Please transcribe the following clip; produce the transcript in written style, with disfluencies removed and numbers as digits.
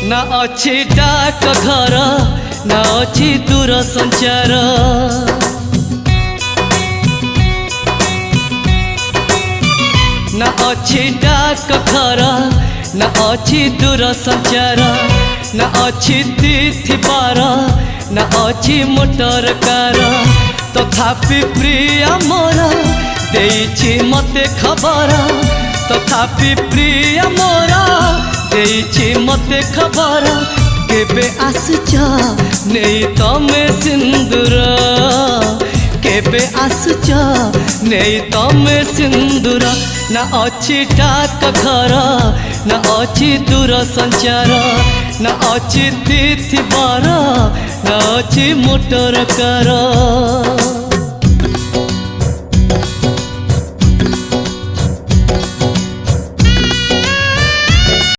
ना अच्छी डाक घर ना अच्छी दूर संचार ना अच्छी डाक घर ना अच्छी दूर संचार ना अच्छी तिथि बार ना अच्छी मोटर कार तथापि प्रिय मोर देइछि मते खबर तथापि प्रिय मोर देइछि मते खबर केबे आसुच नेई तमे सिंदूर केबे आसुच नेई तमे सिंदूर ना अच्छी डाक घर ना अच्छी दूर संचार ना अच्छी तिथि बार ना अच्छी मोटर कार।